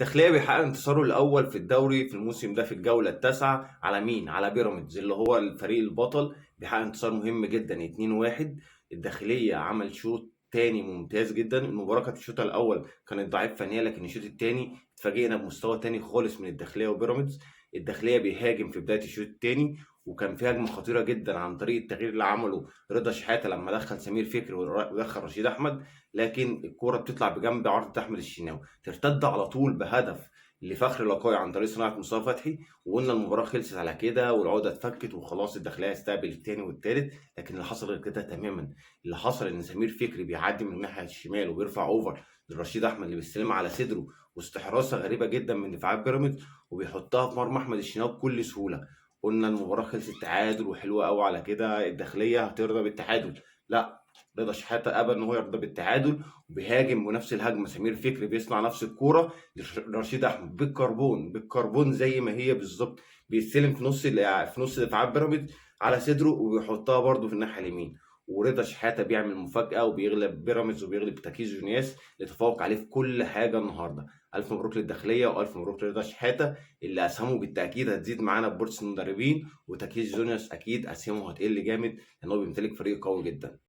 الداخلية بيحقق انتصاره الأول في الدوري في الموسم ده في الجولة التاسعة على مين؟ على بيراميدز اللي هو الفريق البطل. بيحقق انتصار مهم جدا 2-1. الداخلية عمل شوط تاني ممتاز جدا. المباراة كانت الشوط الأول كانت ضعيف فنيا، لكن الشوط التاني اتفاجئنا بمستوى تاني خالص من الداخلية وبيراميدز. الداخلية بيهاجم في بداية الشوط التاني، وكان في هجمة خطيرة جدا عن طريق التغيير اللي عمله رضا شحاتة لما دخل سمير فكري ودخل رشيد أحمد، لكن الكرة بتطلع بجنب عرض أحمد الشناوي ترتد على طول بهدف لفخر لقاي عن طريق صناعة مصطفى فتحي. وقلنا المباراة خلصت على كده والعقدة اتفكت وخلاص الداخلية هيستقبل التاني والتالت، لكن اللي حصل غير كده تماما. اللي حصل ان سمير فكري بيعدي من الناحية الشمال وبيرفع اوفر لرشيد احمد اللي بيستلمها على صدره وسط حراسة غريبة جدا من دفاعات بيراميدز، وبيحطها في مرمى احمد الشناوي بكل سهولة. قلنا المباراة خلصت تعادل وحلوة قوي على كده، الداخلية هترضى بالتعادل. لا، رضا شحاتة ابى ان هو يرضى بالتعادل، وبيهاجم بنفس الهجمه سمير فكري بيصنع نفس الكوره لرشيد احمد بالكربون زي ما هي بالظبط. بيستلم في نص دفاعات بيراميدز على صدره وبيحطها برده في الناحيه اليمين. ورضا شحاته بيعمل مفاجاه وبيغلب بيراميدز وبيغلب تاكيز جونياس اللي تفوق عليه في كل حاجه النهارده. الف مبروك للداخليه والف مبروك لرضا شحاته اللي اسهمه بالتاكيد هتزيد معانا في بورصه المدربين، وتاكيز جونياس اكيد اسهمه هتقل جامد لان هو بيمتلك فريق قوي جدا.